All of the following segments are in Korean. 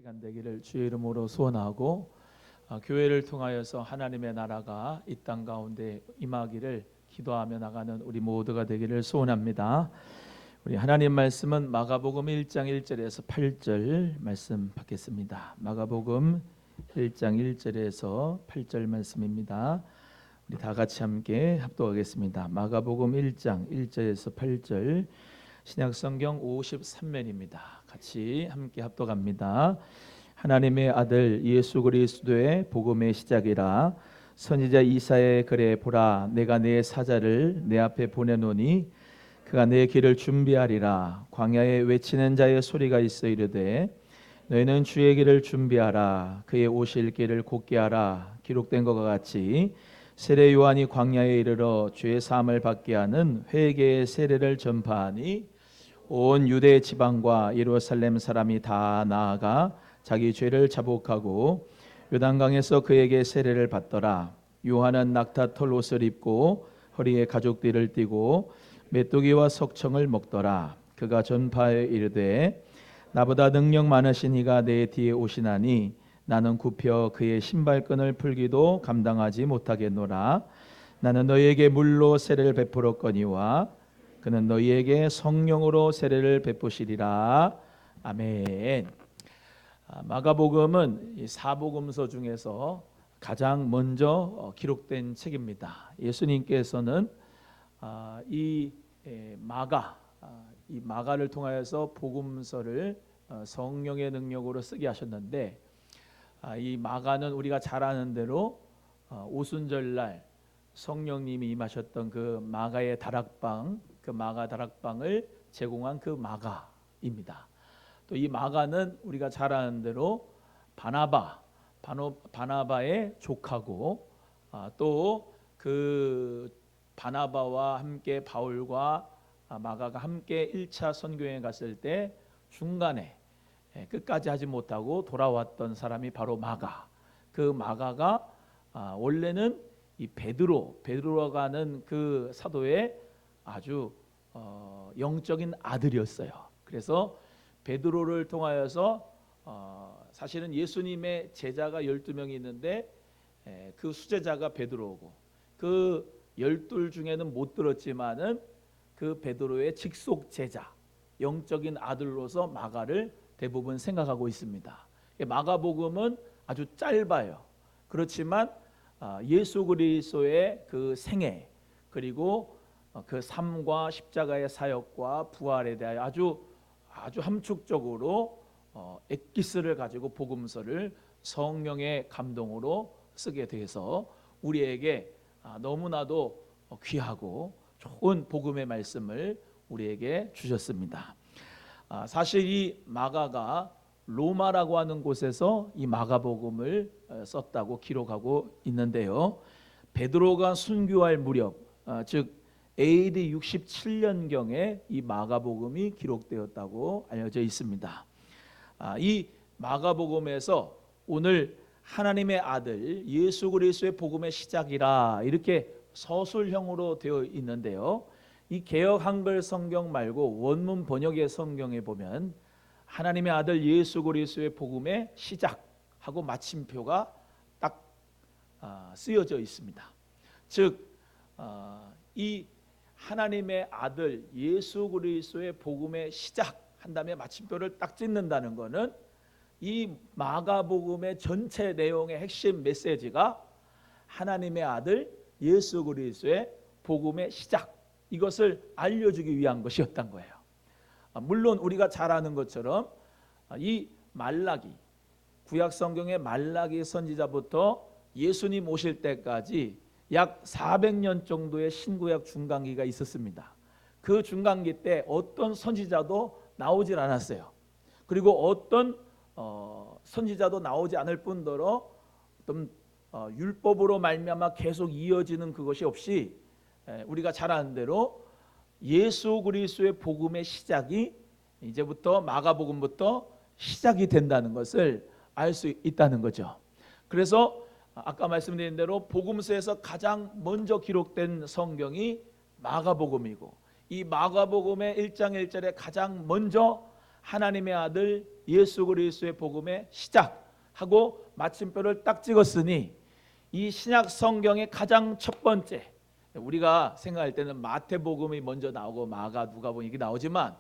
시간 되기를 주의 이름으로 소원하고 교회를 통하여서 하나님의 나라가 이 땅 가운데 임하기를 기도하며 나가는 우리 모두가 되기를 소원합니다. 우리 하나님 말씀은 마가복음 1장 1절에서 8절 말씀 받겠습니다. 마가복음 1장 1절에서 8절 말씀입니다. 우리 다 같이 함께 합독하겠습니다. 마가복음 1장 1절에서 8절 신약성경 53면입니다. 같이 함께 합독합니다. 하나님의 아들 예수 그리스도의 복음의 시작이라. 선지자 이사야의 글에 보라, 내가 내 사자를 내 앞에 보내노니 그가 내 길을 준비하리라. 광야에 외치는 자의 소리가 있어 이르되 너희는 주의 길을 준비하라. 그의 오실 길을 곧게 하라. 기록된 것과 같이 세례 요한이 광야에 이르러 죄 사함을 받게 하는 회개의 세례를 전파하니 온 유대 지방과 예루살렘 사람이 다 나아가 자기 죄를 자복하고 요단강에서 그에게 세례를 받더라. 요한은 낙타털 옷을 입고 허리에 가죽띠를 띠고 메뚜기와 석청을 먹더라. 그가 전파에 이르되 나보다 능력 많으신 이가 내 뒤에 오시나니 나는 굽혀 그의 신발끈을 풀기도 감당하지 못하겠노라. 나는 너희에게 물로 세례를 베풀었거니와 그는 너희에게 성령으로 세례를 베푸시리라. 아멘. 마가복음은 이 사복음서 중에서 가장 먼저 기록된 책입니다. 예수님께서는 이 마가를 통하여서 복음서를 성령의 능력으로 쓰게 하셨는데, 이 마가는 우리가 잘 아는 대로 오순절날 성령님이 임하셨던 그 마가의 다락방, 그 마가 다락방을 제공한 그 마가입니다. 또 이 마가는 우리가 잘 아는 대로 바나바의 조카고, 또 그 바나바와 함께 바울과 마가가 함께 1차 선교행에 갔을 때 중간에 끝까지 하지 못하고 돌아왔던 사람이 바로 마가. 그 마가가 원래는 이 베드로가 하는 그 사도의 아주 영적인 아들이었어요. 그래서 베드로를 통하여서 사실은 예수님의 제자가 12명이 있는데 그 수제자가 베드로고, 그 12 중에는 못 들었지만은 그 베드로의 직속 제자, 영적인 아들로서 마가를 대부분 생각하고 있습니다. 마가복음은 아주 짧아요. 그렇지만 예수 그리스도의 그 생애, 그리고 그 삶과 십자가의 사역과 부활에 대하여 아주 함축적으로 엑기스를 가지고 복음서를 성령의 감동으로 쓰게 돼서 우리에게 너무나도 귀하고 좋은 복음의 말씀을 우리에게 주셨습니다. 사실 이 마가가 로마라고 하는 곳에서 이 마가복음을 썼다고 기록하고 있는데요. 베드로가 순교할 무렵, 즉 AD 67년경에 이 마가복음이 기록되었다고 알려져 있습니다. 이 마가복음에서 오늘 하나님의 아들 예수 그리스도의 복음의 시작이라 이렇게 서술형으로 되어 있는데요. 이 개역 한글 성경 말고 원문 번역의 성경에 보면 하나님의 아들 예수 그리스도의 복음의 시작하고 마침표가 딱 쓰여져 있습니다. 즉 이 하나님의 아들 예수 그리스도의 복음의 시작한 다음에 마침표를 딱 찍는다는 것은 이 마가복음의 전체 내용의 핵심 메시지가 하나님의 아들 예수 그리스도의 복음의 시작, 이것을 알려주기 위한 것이었던 거예요. 물론 우리가 잘 아는 것처럼 이 말라기, 구약 성경의 말라기 선지자부터 예수님 오실 때까지 약 400년 정도의 신구약 중간기가 있었습니다. 그 중간기 때 어떤 선지자도 나오질 않았어요. 그리고 어떤 선지자도 나오지 않을 뿐더러 어떤 율법으로 말미암아 계속 이어지는 그것이 없이 우리가 잘 아는 대로 예수 그리스도의 복음의 시작이 이제부터 마가복음부터 시작이 된다는 것을 알 수 있다는 거죠. 그래서 아까 말씀드린 대로 복음서에서 가장 먼저 기록된 성경이 마가복음이고, 이 마가복음의 1장 1절에 가장 먼저 하나님의 아들 예수 그리스도의 복음의 시작하고 마침표를 딱 찍었으니 이 신약 성경의 가장 첫 번째, 우리가 생각할 때는 마태복음이 먼저 나오고 마가, 누가복음 이게 나오지만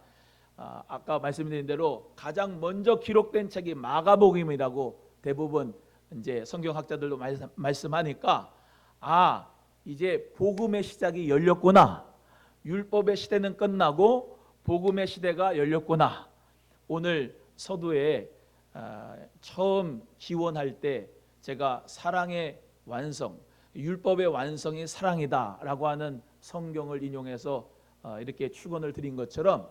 아까 말씀드린 대로 가장 먼저 기록된 책이 마가복음이라고 대부분 이제 성경학자들도 말씀하니까 이제 복음의 시작이 열렸구나. 율법의 시대는 끝나고 복음의 시대가 열렸구나. 오늘 서두에 처음 기원할 때 제가 사랑의 완성, 율법의 완성이 사랑이다라고 하는 성경을 인용해서 이렇게 축원을 드린 것처럼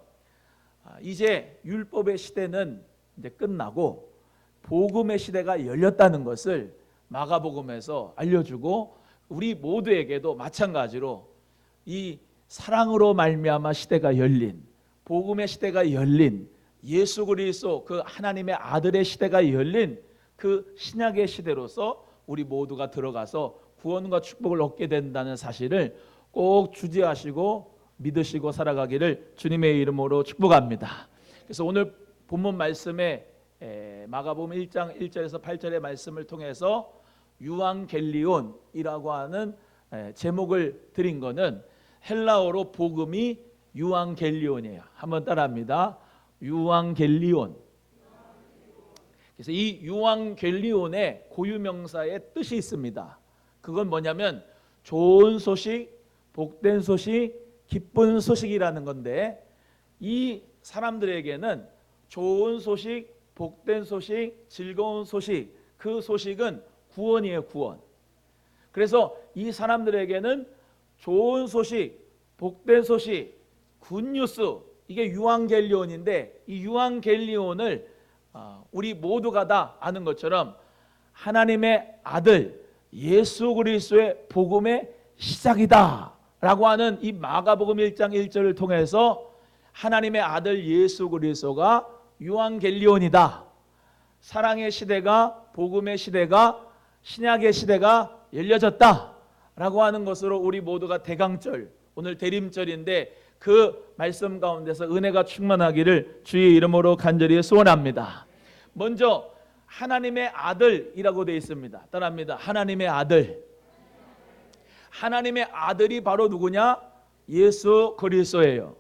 이제 율법의 시대는 이제 끝나고 복음의 시대가 열렸다는 것을 마가복음에서 알려주고 우리 모두에게도 마찬가지로 이 사랑으로 말미암아 시대가 열린, 복음의 시대가 열린, 예수 그리스도 그 하나님의 아들의 시대가 열린 그 신약의 시대로서 우리 모두가 들어가서 구원과 축복을 얻게 된다는 사실을 꼭 주지하시고 믿으시고 살아가기를 주님의 이름으로 축복합니다. 그래서 오늘 본문 말씀에 마가복음 1장 1절에서 8절의 말씀을 통해서 유앙겔리온이라고 하는 제목을 드린 것은 헬라어로 복음이 유앙겔리온이에요. 한번 따라합니다. 유앙겔리온. 그래서 이 유앙겔리온의 고유명사의 뜻이 있습니다. 그건 뭐냐면 좋은 소식, 복된 소식, 기쁜 소식이라는 건데 이 사람들에게는 좋은 소식, 복된 소식, 즐거운 소식, 그 소식은 구원이에요, 구원. 그래서 이 사람들에게는 좋은 소식, 복된 소식, 굿뉴스, 이게 유앙겔리온인데 이 유앙겔리온을 우리 모두가 다 아는 것처럼 하나님의 아들 예수 그리스도의 복음의 시작이다 라고 하는 이 마가복음 1장 1절을 통해서 하나님의 아들 예수 그리스도가 유앙겔리온이다. 사랑의 시대가, 복음의 시대가, 신약의 시대가 열려졌다 라고 하는 것으로 우리 모두가 대강절, 오늘 대림절인데 그 말씀 가운데서 은혜가 충만하기를 주의 이름으로 간절히 소원합니다. 먼저 하나님의 아들이라고 되어 있습니다. 따라합니다. 하나님의 아들. 하나님의 아들이 바로 누구냐? 예수 그리스도예요.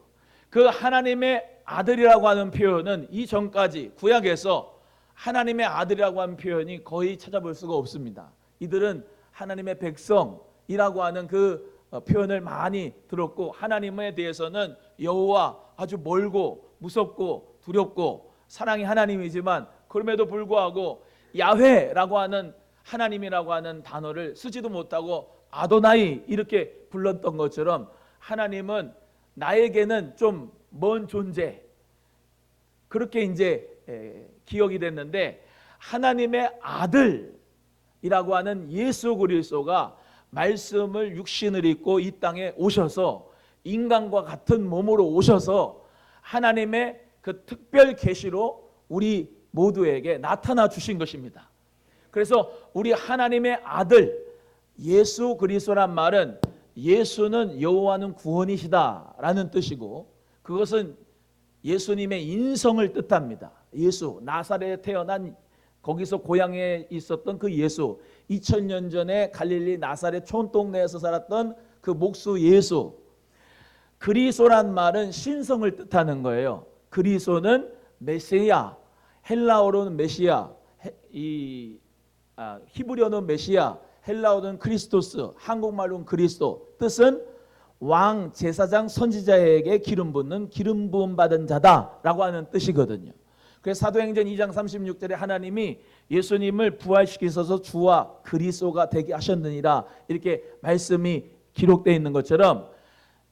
그 하나님의 아들이라고 하는 표현은 이전까지 구약에서 하나님의 아들이라고 하는 표현이 거의 찾아볼 수가 없습니다. 이들은 하나님의 백성이라고 하는 그 표현을 많이 들었고 하나님에 대해서는 여호와 아주 멀고 무섭고 두렵고 사랑이 하나님이지만 그럼에도 불구하고 야훼라고 하는 하나님이라고 하는 단어를 쓰지도 못하고 아도나이 이렇게 불렀던 것처럼 하나님은 나에게는 좀 먼 존재 그렇게 이제 기억이 됐는데 하나님의 아들이라고 하는 예수 그리스도가 말씀을 육신을 입고 이 땅에 오셔서 인간과 같은 몸으로 오셔서 하나님의 그 특별 계시로 우리 모두에게 나타나 주신 것입니다. 그래서 우리 하나님의 아들 예수 그리스도란 말은 예수는 여호와는 구원이시다라는 뜻이고 그것은 예수님의 인성을 뜻합니다. 예수 나사렛에 태어난 거기서 고향에 있었던 그 예수 2000년 전에 갈릴리 나사렛 촌동네에서 살았던 그 목수 예수. 그리스도란 말은 신성을 뜻하는 거예요. 그리스도는 메시아, 헬라어로는 메시아, 히브리어는 메시아, 헬라어는 크리스토스, 한국말로는 그리스도. 뜻은 왕, 제사장, 선지자에게 기름 붓는 기름 부음 받은 자다라고 하는 뜻이거든요. 그래서 사도행전 2장 36절에 하나님이 예수님을 부활시키셔서 주와 그리스도가 되게 하셨느니라 이렇게 말씀이 기록되어 있는 것처럼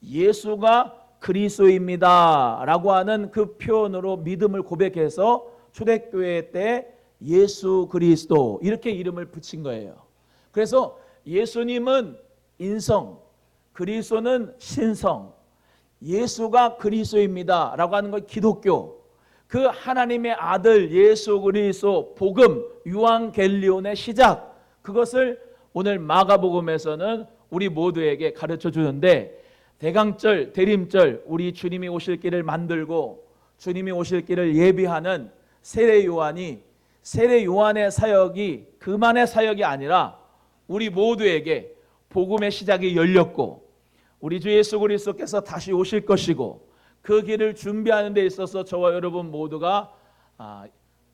예수가 그리스도입니다 라고 하는 그 표현으로 믿음을 고백해서 초대교회 때 예수 그리스도 이렇게 이름을 붙인 거예요. 그래서 예수님은 인성, 그리스도는 신성, 예수가 그리스도입니다 라고 하는 건 기독교, 그 하나님의 아들 예수 그리스도 복음 유앙겔리온의 시작, 그것을 오늘 마가복음에서는 우리 모두에게 가르쳐 주는데 대강절, 대림절 우리 주님이 오실 길을 만들고 주님이 오실 길을 예비하는 세례 요한의 사역이 그만의 사역이 아니라 우리 모두에게 복음의 시작이 열렸고 우리 주 예수 그리스도께서 다시 오실 것이고 그 길을 준비하는 데 있어서 저와 여러분 모두가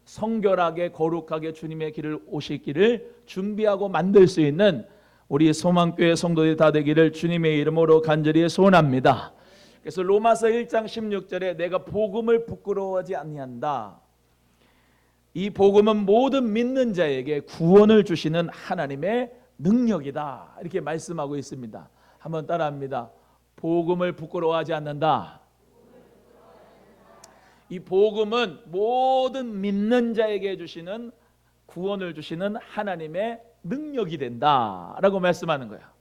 성결하게 거룩하게 주님의 길을 오실 길을 준비하고 만들 수 있는 우리 소망교회 성도들이 다 되기를 주님의 이름으로 간절히 소원합니다. 그래서 로마서 1장 16절에 내가 복음을 부끄러워하지 아니한다. 이 복음은 모든 믿는 자에게 구원을 주시는 하나님의 능력이다. 이렇게 말씀하고 있습니다. 한번 따라합니다. 복음을 부끄러워하지 않는다. 이 복음은 모든 믿는 자에게 주시는 구원을 주시는 하나님의 능력이 된다라고 말씀하는 거야.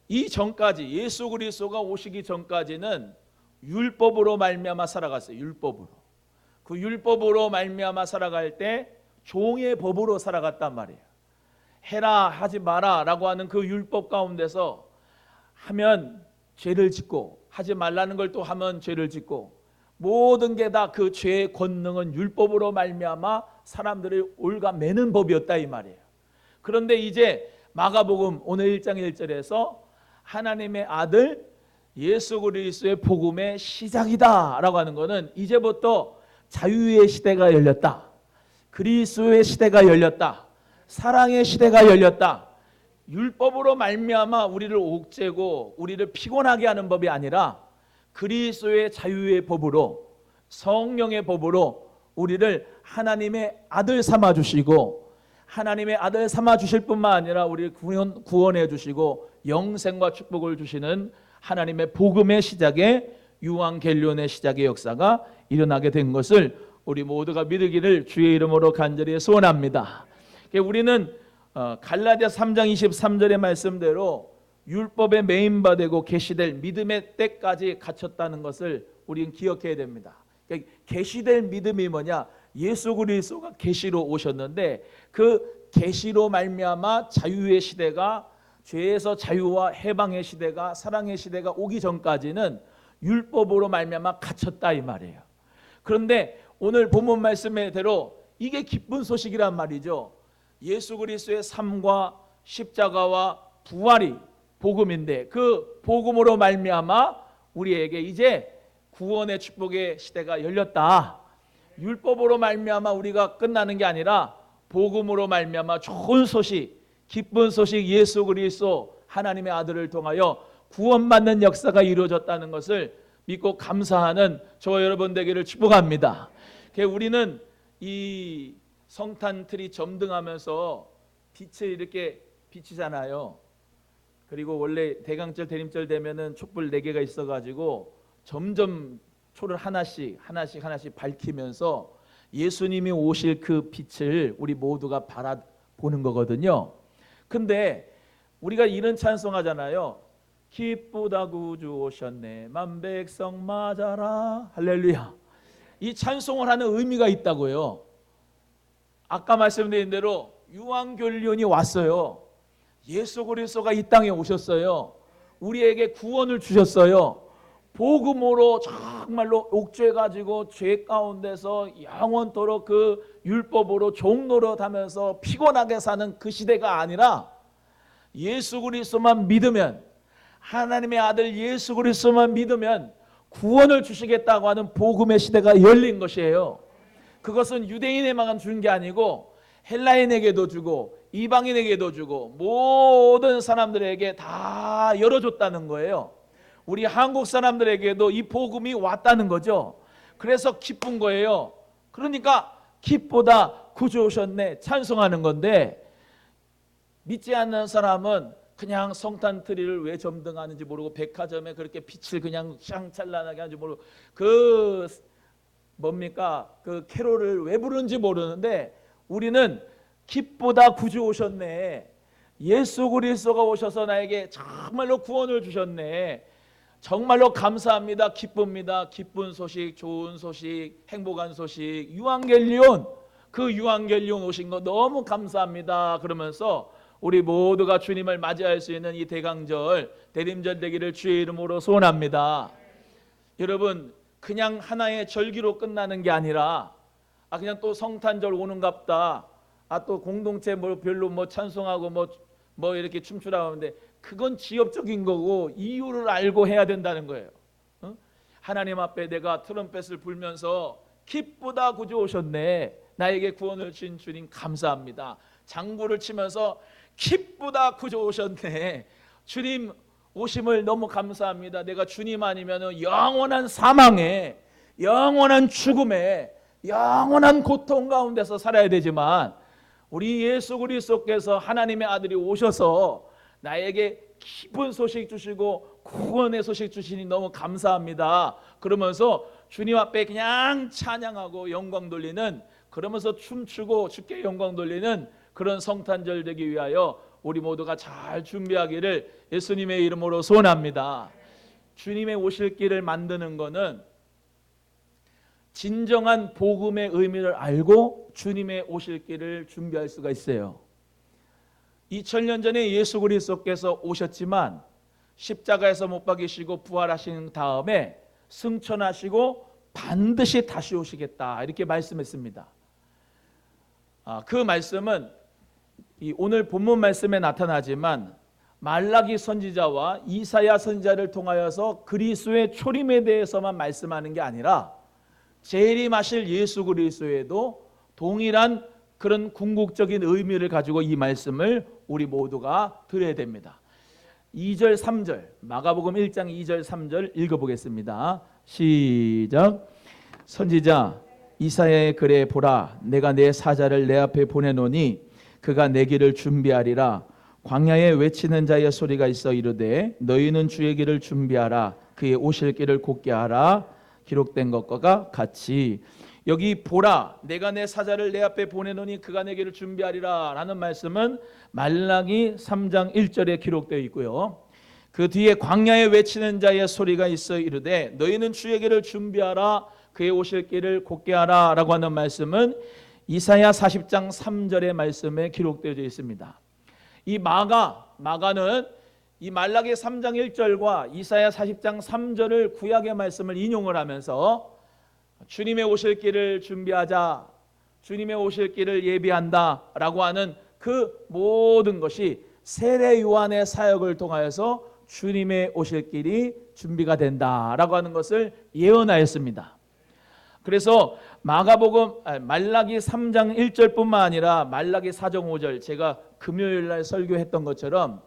이 전까지 예수 그리스도가 오시기 전까지는 율법으로 말미암아 살아갔어요. 율법으로. 그 율법으로 말미암아 살아갈 때 종의 법으로 살아갔단 말이에요. 해라 하지 마라라고 하는 그 율법 가운데서 하면 죄를 짓고 하지 말라는 걸 또 하면 죄를 짓고 모든 게 다 그 죄의 권능은 율법으로 말미암아 사람들을 올가매는 법이었다 이 말이에요. 그런데 이제 마가복음 오늘 1장 1절에서 하나님의 아들 예수 그리스도의 복음의 시작이다라고 하는 것은 이제부터 자유의 시대가 열렸다. 그리스도의 시대가 열렸다. 사랑의 시대가 열렸다. 율법으로 말미암아 우리를 옥죄고 우리를 피곤하게 하는 법이 아니라 그리스도의 자유의 법으로 성령의 법으로 우리를 하나님의 아들 삼아 주시고 하나님의 아들 삼아 주실 뿐만 아니라 우리를 구원해 주시고 영생과 축복을 주시는 하나님의 복음의 시작에 유앙겔리온의 시작의 역사가 일어나게 된 것을 우리 모두가 믿으기를 주의 이름으로 간절히 소원합니다. 우리는 갈라디아 3장 23절의 말씀대로 율법에 매인바되고 계시될 믿음의 때까지 갇혔다는 것을 우리는 기억해야 됩니다. 계시될 믿음이 뭐냐? 예수 그리스도가 계시로 오셨는데 그 계시로 말미암아 자유의 시대가 죄에서 자유와 해방의 시대가 사랑의 시대가 오기 전까지는 율법으로 말미암아 갇혔다 이 말이에요. 그런데 오늘 본문 말씀대로 이게 기쁜 소식이란 말이죠. 예수 그리스도의 삶과 십자가와 부활이 복음인데 그 복음으로 말미암아 우리에게 이제 구원의 축복의 시대가 열렸다. 율법으로 말미암아 우리가 끝나는 게 아니라 복음으로 말미암아 좋은 소식, 기쁜 소식 예수 그리스도 하나님의 아들을 통하여 구원받는 역사가 이루어졌다는 것을 믿고 감사하는 저와 여러분 되기를 축복합니다. 우리는 이 성탄틀이 점등하면서 빛을 이렇게 비치잖아요. 그리고 원래 대강절 대림절 되면은 촛불 4개가 있어가지고 점점 초를 하나씩 밝히면서 예수님이 오실 그 빛을 우리 모두가 바라보는 거거든요. 근데 우리가 이런 찬송하잖아요. 기쁘다 구주 오셨네 만백성 맞아라 할렐루야. 이 찬송을 하는 의미가 있다고요. 아까 말씀드린 대로 유앙겔리온이 왔어요. 예수 그리스도가 이 땅에 오셨어요. 우리에게 구원을 주셨어요. 복음으로 정말로 옥죄가지고 죄 가운데서 영원토록 그 율법으로 종노릇하면서 피곤하게 사는 그 시대가 아니라 예수 그리스도만 믿으면 하나님의 아들 예수 그리스도만 믿으면 구원을 주시겠다고 하는 복음의 시대가 열린 것이에요. 그것은 유대인에만 준 게 아니고 헬라인에게도 주고 이방인에게도 주고 모든 사람들에게 다 열어줬다는 거예요. 우리 한국 사람들에게도 이 복음이 왔다는 거죠. 그래서 기쁜 거예요. 그러니까 기쁘다 구주 오셨네 찬송하는 건데 믿지 않는 사람은 그냥 성탄 트리를 왜 점등하는지 모르고 백화점에 그렇게 빛을 그냥 샹찬란하게 하는지 모르고 그 뭡니까 그 캐롤을 왜 부르는지 모르는데 우리는 기쁘다 구주 오셨네. 예수 그리스도가 오셔서 나에게 정말로 구원을 주셨네. 정말로 감사합니다. 기쁩니다. 기쁜 소식, 좋은 소식, 행복한 소식, 유앙겔리온 그 유앙겔리온 오신 거 너무 감사합니다. 그러면서 우리 모두가 주님을 맞이할 수 있는 이 대강절, 대림절 되기를 주의 이름으로 소원합니다. 여러분 그냥 하나의 절기로 끝나는 게 아니라 그냥 또 성탄절 오는갑다. 또 공동체 뭐 별로 뭐 찬송하고 뭐 이렇게 춤추라고 하는데 그건 지엽적인 거고 이유를 알고 해야 된다는 거예요. 하나님 앞에 내가 트럼펫을 불면서 기쁘다 구주 오셨네. 나에게 구원을 주신 주님 감사합니다. 장구를 치면서 기쁘다 구주 오셨네. 주님 오심을 너무 감사합니다. 내가 주님 아니면 영원한 사망에, 영원한 죽음에, 영원한 고통 가운데서 살아야 되지만 우리 예수 그리스도께서 하나님의 아들이 오셔서 나에게 기쁜 소식 주시고 구원의 소식 주시니 너무 감사합니다. 그러면서 주님 앞에 그냥 찬양하고 영광 돌리는, 그러면서 춤추고 주께 영광 돌리는 그런 성탄절 되기 위하여 우리 모두가 잘 준비하기를 예수님의 이름으로 소원합니다. 주님의 오실 길을 만드는 것은 진정한 복음의 의미를 알고 주님의 오실 길을 준비할 수가 있어요. 2000년 전에 예수 그리스도께서 오셨지만 십자가에서 못 박이시고 부활하신 다음에 승천하시고 반드시 다시 오시겠다 이렇게 말씀했습니다. 그 말씀은 오늘 본문 말씀에 나타나지만 말라기 선지자와 이사야 선지자를 통하여서 그리스도의 초림에 대해서만 말씀하는 게 아니라 재림하실 예수 그리스도에도 동일한 그런 궁극적인 의미를 가지고 이 말씀을 우리 모두가 들어야 됩니다. 2절 3절 마가복음 1장 2절 3절 읽어보겠습니다. 시작. 선지자 이사야의 글에 보라, 내가 내 사자를 내 앞에 보내노니 그가 내 길을 준비하리라. 광야에 외치는 자의 소리가 있어 이르되 너희는 주의 길을 준비하라. 그의 오실 길을 곧게 하라. 기록된 것과 같이 여기 보라, 내가 내 사자를 내 앞에 보내노니 그가 내 길을 준비하리라 라는 말씀은 말라기 3장 1절에 기록되어 있고요. 그 뒤에 광야에 외치는 자의 소리가 있어 이르되 너희는 주의 길을 준비하라. 그의 오실 길을 곧게 하라 라고 하는 말씀은 이사야 40장 3절의 말씀에 기록되어 있습니다. 이 마가는 이 말라기 3장 1절과 이사야 40장 3절을 구약의 말씀을 인용을 하면서 주님의 오실 길을 준비하자, 주님의 오실 길을 예비한다 라고 하는 그 모든 것이 세례 요한의 사역을 통하여서 주님의 오실 길이 준비가 된다라고 하는 것을 예언하였습니다. 그래서 말라기 3장 1절뿐만 아니라 말라기 4장 5절, 제가 금요일 날 설교했던 것처럼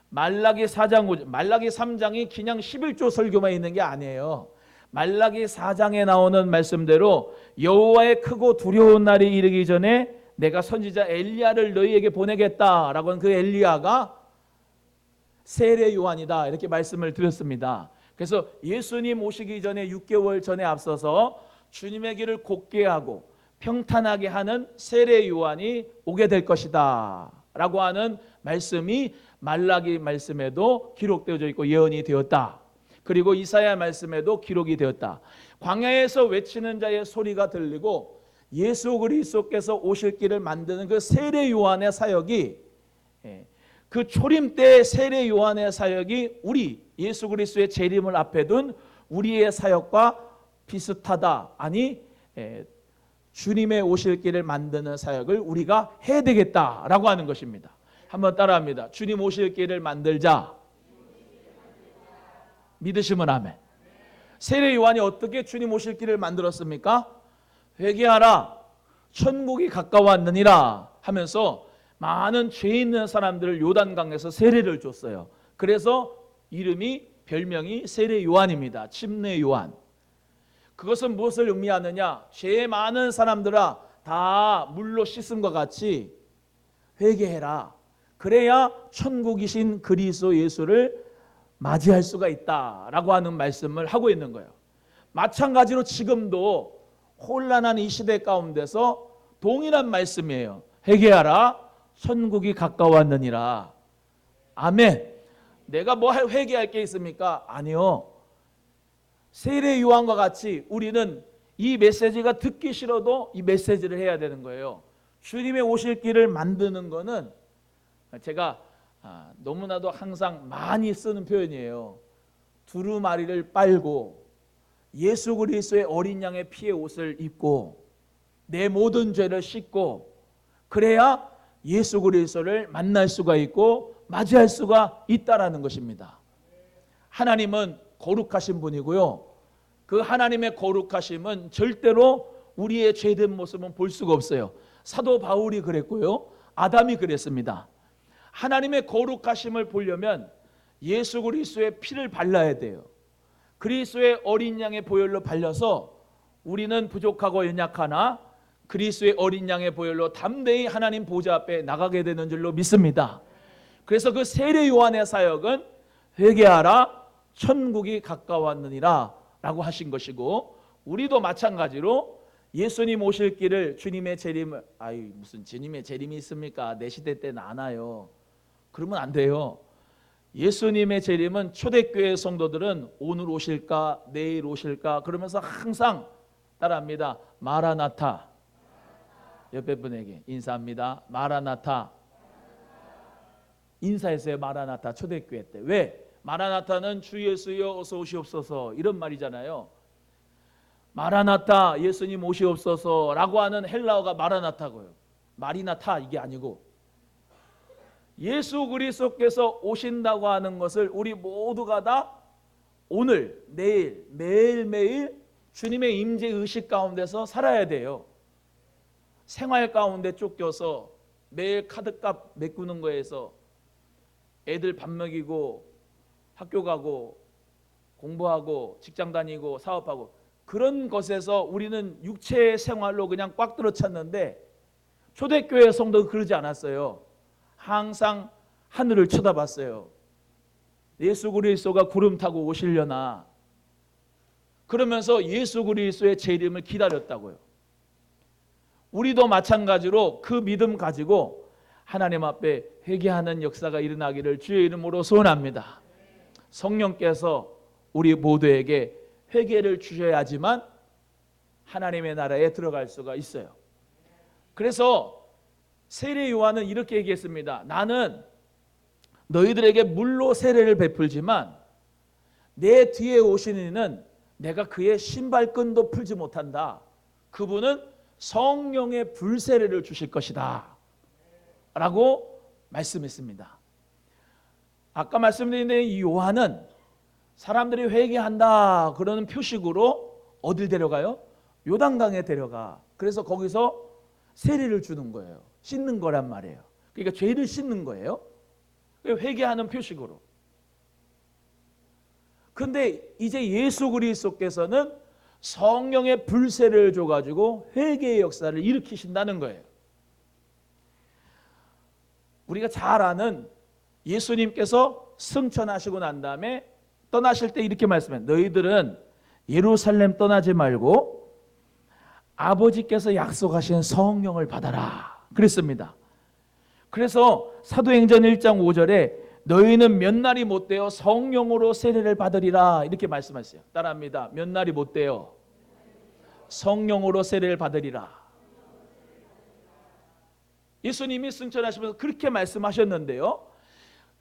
말라기 4장 5절, 말라기 3장이 그냥 11조 설교만 있는 게 아니에요. 말라기 4장에 나오는 말씀대로 여호와의 크고 두려운 날이 이르기 전에 내가 선지자 엘리야를 너희에게 보내겠다라고 하는 그 엘리야가 세례 요한이다 이렇게 말씀을 드렸습니다. 그래서 예수님 오시기 전에 6개월 전에 앞서서 주님의 길을 곧게 하고 평탄하게 하는 세례 요한이 오게 될 것이다 라고 하는 말씀이 말라기 말씀에도 기록되어져 있고 예언이 되었다. 그리고 이사야 말씀에도 기록이 되었다. 광야에서 외치는 자의 소리가 들리고 예수 그리스도께서 오실 길을 만드는 그 세례 요한의 사역이, 그 초림 때 세례 요한의 사역이 우리 예수 그리스도의 재림을 앞에 둔 우리의 사역과 비슷하다. 아니 주님의 오실 길을 만드는 사역을 우리가 해야 되겠다라고 하는 것입니다. 한번 따라합니다. 주님 오실 길을 만들자. 믿으시면 아멘. 세례 요한이 어떻게 주님 오실 길을 만들었습니까? 회개하라, 천국이 가까웠느니라 하면서 많은 죄 있는 사람들을 요단강에서 세례를 줬어요. 그래서 별명이 세례 요한입니다. 침례 요한. 그것은 무엇을 의미하느냐? 죄 많은 사람들아 다 물로 씻음과 같이 회개해라. 그래야 천국이신 그리스도 예수를 맞이할 수가 있다라고 하는 말씀을 하고 있는 거예요. 마찬가지로 지금도 혼란한 이 시대 가운데서 동일한 말씀이에요. 회개하라, 천국이 가까웠느니라. 아멘. 내가 뭐 회개할 게 있습니까? 아니요. 세례 요한과 같이 우리는 이 메시지가 듣기 싫어도 이 메시지를 해야 되는 거예요. 주님의 오실 길을 만드는 거는 제가 너무나도 항상 많이 쓰는 표현이에요. 두루마리를 빨고 예수 그리스도의 어린 양의 피의 옷을 입고 내 모든 죄를 씻고 그래야 예수 그리스도를 만날 수가 있고 맞이할 수가 있다라는 것입니다. 하나님은 거룩하신 분이고요. 그 하나님의 거룩하심은 절대로 우리의 죄된 모습은 볼 수가 없어요. 사도 바울이 그랬고요. 아담이 그랬습니다. 하나님의 거룩하심을 보려면 예수 그리스도의 피를 발라야 돼요. 그리스도의 어린 양의 보혈로 발려서 우리는 부족하고 연약하나 그리스도의 어린 양의 보혈로 담대히 하나님 보좌 앞에 나가게 되는 줄로 믿습니다. 그래서 그 세례 요한의 사역은 회개하라 천국이 가까웠느니라 라고 하신 것이고, 우리도 마찬가지로 예수님 오실 길을 주님의 재림을 무슨 주님의 재림이 있습니까? 내 시대 때는 안 와요. 그러면 안 돼요. 예수님의 재림은 초대교회 성도들은 오늘 오실까 내일 오실까 그러면서 항상 따라합니다. 마라나타. 옆에 분에게 인사합니다. 마라나타. 인사했어요. 마라나타. 초대교회 때. 왜? 마라나타는 주 예수여 어서 오시옵소서 이런 말이잖아요. 마라나타 예수님 오시옵소서 라고 하는 헬라어가 마라나타고요. 마리나타 이게 아니고 예수 그리스도께서 오신다고 하는 것을 우리 모두가 다 오늘 내일 매일매일 주님의 임재 의식 가운데서 살아야 돼요. 생활 가운데 쫓겨서 매일 카드값 메꾸는 거에서 애들 밥 먹이고 학교 가고 공부하고 직장 다니고 사업하고 그런 것에서 우리는 육체의 생활로 그냥 꽉 들어찼는데 초대교회 성도는 그러지 않았어요. 항상 하늘을 쳐다봤어요. 예수 그리스도가 구름 타고 오시려나 그러면서 예수 그리스도의 재림을 기다렸다고요. 우리도 마찬가지로 그 믿음 가지고 하나님 앞에 회개하는 역사가 일어나기를 주의 이름으로 소원합니다. 성령께서 우리 모두에게 회개를 주셔야지만 하나님의 나라에 들어갈 수가 있어요. 그래서 세례 요한은 이렇게 얘기했습니다. 나는 너희들에게 물로 세례를 베풀지만 내 뒤에 오시는 이는 내가 그의 신발끈도 풀지 못한다. 그분은 성령의 불세례를 주실 것이다 라고 말씀했습니다. 아까 말씀드린 이 요한은 사람들이 회개한다 그러는 표식으로 어딜 데려가요? 요단강에 데려가. 그래서 거기서 세례를 주는 거예요. 씻는 거란 말이에요. 그러니까 죄를 씻는 거예요. 회개하는 표식으로. 그런데 이제 예수 그리스도께서는 성령의 불세례를 줘가지고 회개의 역사를 일으키신다는 거예요. 우리가 잘 아는 예수님께서 승천하시고 난 다음에 떠나실 때 이렇게 말씀해요. 너희들은 예루살렘 떠나지 말고 아버지께서 약속하신 성령을 받아라 그랬습니다. 그래서 사도행전 1장 5절에 너희는 몇 날이 못 되어 성령으로 세례를 받으리라 이렇게 말씀하셨어요. 따라합니다. 몇 날이 못 되어 성령으로 세례를 받으리라. 예수님이 승천하시면서 그렇게 말씀하셨는데요.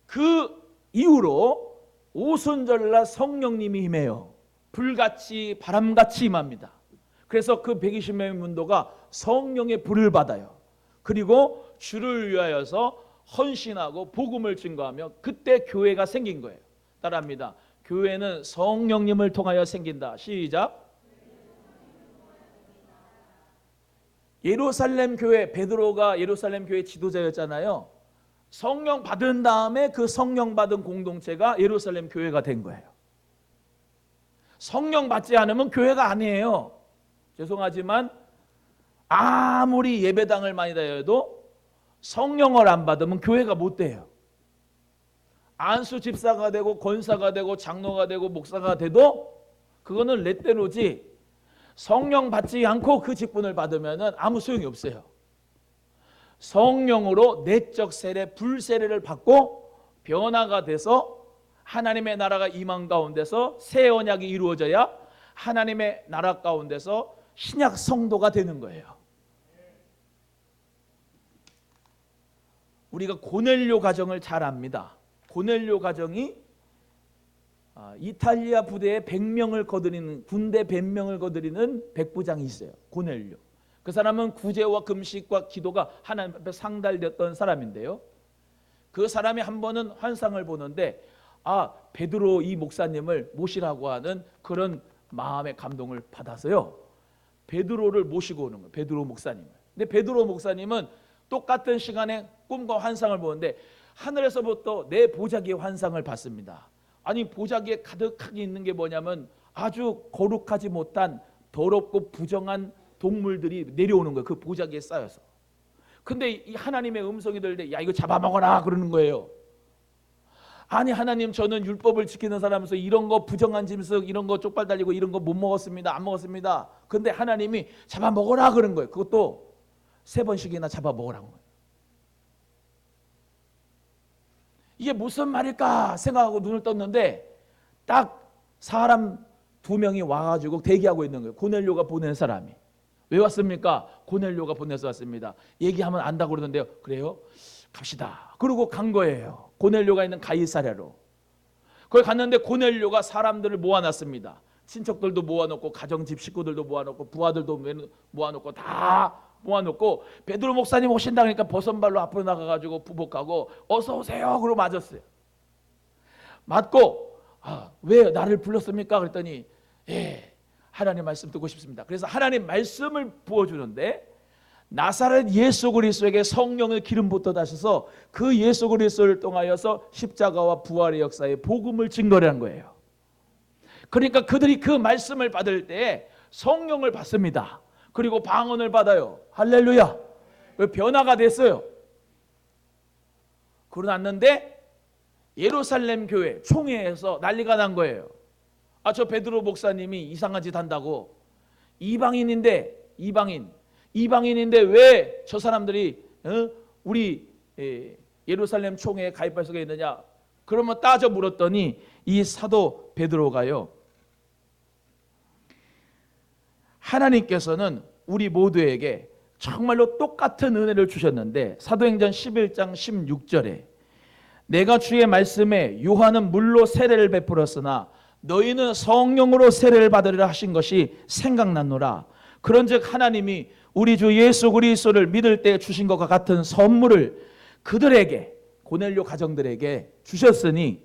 그 이후로 오순절날 성령님이 임해요. 불같이 바람같이 임합니다. 그래서 그 120명의 문도가 성령의 불을 받아요. 그리고 주를 위하여서 헌신하고 복음을 증거하며 그때 교회가 생긴 거예요. 따라합니다. 교회는 성령님을 통하여 생긴다. 시작. 예루살렘 교회, 베드로가 예루살렘 교회 지도자였잖아요. 성령 받은 다음에 그 성령 받은 공동체가 예루살렘 교회가 된 거예요. 성령 받지 않으면 교회가 아니에요. 죄송하지만 아무리 예배당을 많이 다녀도 성령을 안 받으면 교회가 못 돼요. 안수 집사가 되고 권사가 되고 장로가 되고 목사가 돼도 그거는 렛대로지 성령 받지 않고 그 직분을 받으면 아무 소용이 없어요. 성령으로 내적 세례, 불세례를 받고 변화가 돼서 하나님의 나라가 임한 가운데서 새 언약이 이루어져야 하나님의 나라 가운데서 신약 성도가 되는 거예요. 우리가 고넬료 가정을 잘 압니다. 고넬료 가정이 이탈리아 부대에 100명을 거느리는 군대 100명을 거느리는 백부장이 있어요. 고넬료. 그 사람은 구제와 금식과 기도가 하나님 앞에 상달되었던 사람인데요, 그 사람이 한 번은 환상을 보는데 베드로 이 목사님을 모시라고 하는 그런 마음의 감동을 받아서요, 베드로를 모시고 오는 거예요. 베드로 목사님을. 근데 베드로 목사님은 똑같은 시간에 꿈과 환상을 보는데 하늘에서부터 내 보자기의 환상을 봤습니다. 아니, 보자기에 가득하게 있는 게 뭐냐면 아주 거룩하지 못한 더럽고 부정한 동물들이 내려오는 거예요. 그 보자기에 쌓여서. 근데 이 하나님의 음성이 들릴 때 야, 이거 잡아먹어라 그러는 거예요. 아니, 하나님, 저는 율법을 지키는 사람으로서 이런 거 부정한 짐승, 이런 거 쪽발 달리고 이런 거 못 먹었습니다. 안 먹었습니다. 근데 하나님이 잡아먹어라 그런 거예요. 그것도 3번씩이나 잡아먹으라는 거예요. 이게 무슨 말일까 생각하고 눈을 떴는데 딱 사람 2명이 와가지고 대기하고 있는 거예요. 고넬료가 보낸 사람이. 왜 왔습니까? 고넬료가 보내서 왔습니다. 얘기하면 안다고 그러던데요. 그래요? 갑시다. 그러고 간 거예요. 고넬료가 있는 가이사랴로. 거기 갔는데 고넬료가 사람들을 모아놨습니다. 친척들도 모아놓고 가정집 식구들도 모아놓고 부하들도 모아놓고 다 모아놓고 베드로 목사님 오신다 그러니까 버선발로 앞으로 나가가지고 부복하고 어서 오세요 그러고 맞았어요. 맞고 왜 나를 불렀습니까? 그랬더니 하나님 말씀 듣고 싶습니다. 그래서 하나님 말씀을 부어주는데 나사렛 예수 그리스도에게 성령의 기름 붓어 다셔서 그 예수 그리스도를 통하여서 십자가와 부활의 역사에 복음을 증거한 거예요. 그러니까 그들이 그 말씀을 받을 때 성령을 받습니다. 그리고 방언을 받아요. 할렐루야. 변화가 됐어요. 그러났는데 예루살렘 교회 총회에서 난리가 난 거예요. 저 베드로 목사님이 이상한 짓 한다고. 이방인인데 왜 저 사람들이 우리 예루살렘 총회에 가입할 수가 있느냐. 그러면 따져 물었더니 이 사도 베드로가요, 하나님께서는 우리 모두에게 정말로 똑같은 은혜를 주셨는데 사도행전 11장 16절에 내가 주의 말씀에 요한은 물로 세례를 베풀었으나 너희는 성령으로 세례를 받으리라 하신 것이 생각났노라. 그런즉 하나님이 우리 주 예수 그리스도를 믿을 때 주신 것과 같은 선물을 그들에게, 고넬료 가정들에게 주셨으니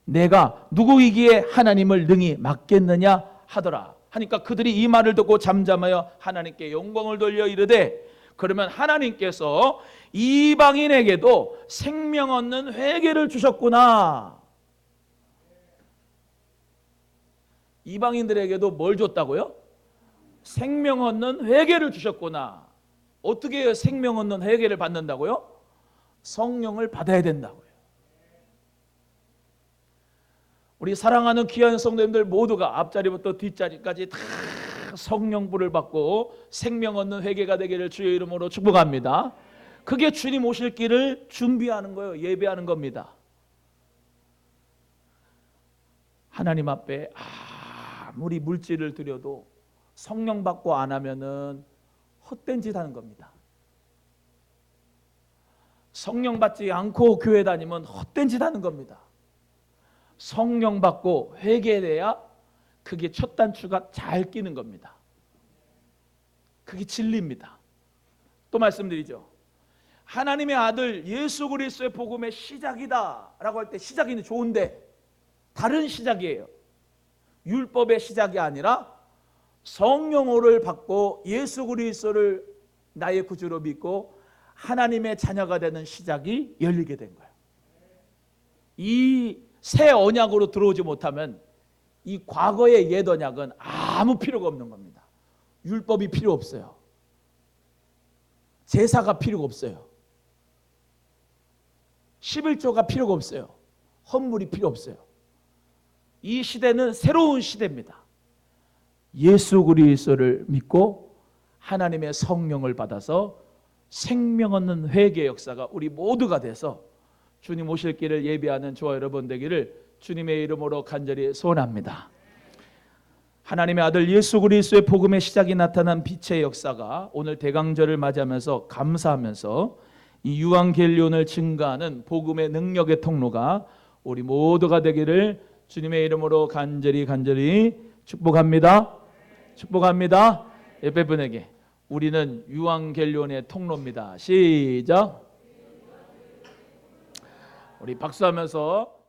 내가 누구이기에 하나님을 능히 막겠느냐 하더라. 하니까 그들이 이 말을 듣고 잠잠하여 하나님께 영광을 돌려 이르되, 그러면 하나님께서 이방인에게도 생명 얻는 회개를 주셨구나. 이방인들에게도 뭘 줬다고요? 생명 얻는 회개를 주셨구나. 어떻게 생명 얻는 회개를 받는다고요? 성령을 받아야 된다고요. 우리 사랑하는 귀한 성도님들 모두가 앞자리부터 뒷자리까지 다 성령불을 받고 생명 얻는 회개가 되기를 주의 이름으로 축복합니다. 그게 주님 오실 길을 준비하는 거예요. 예배하는 겁니다. 하나님 앞에 아무리 물질을 드려도 성령 받고 안 하면은 헛된 짓 하는 겁니다. 성령 받지 않고 교회 다니면 헛된 짓 하는 겁니다. 성령 받고 회개해야 그게 첫 단추가 잘 끼는 겁니다. 그게 진리입니다. 또 말씀드리죠. 하나님의 아들 예수 그리스도의 복음의 시작이다 라고 할 때 시작이 좋은데 다른 시작이에요. 율법의 시작이 아니라 성령을 받고 예수 그리스도를 나의 구주로 믿고 하나님의 자녀가 되는 시작이 열리게 된 거예요. 이 새 언약으로 들어오지 못하면 이 과거의 옛 언약은 아무 필요가 없는 겁니다. 율법이 필요 없어요. 제사가 필요가 없어요. 11조가 필요가 없어요. 헌물이 필요 없어요. 이 시대는 새로운 시대입니다. 예수 그리스도를 믿고 하나님의 성령을 받아서 생명 얻는 회개 역사가 우리 모두가 돼서 주님 오실 길을 예비하는 저와 여러분 되기를 주님의 이름으로 간절히 소원합니다. 하나님의 아들 예수 그리스도의 복음의 시작이 나타난 빛의 역사가 오늘 대강절을 맞이하면서 감사하면서 이 유앙겔리온을 증가하는 복음의 능력의 통로가 우리 모두가 되기를 주님의 이름으로 간절히 축복합니다. 축복합니다. 옆에 분에게 우리는 유앙겔리온의 통로입니다. 시작. 우리 박수하면서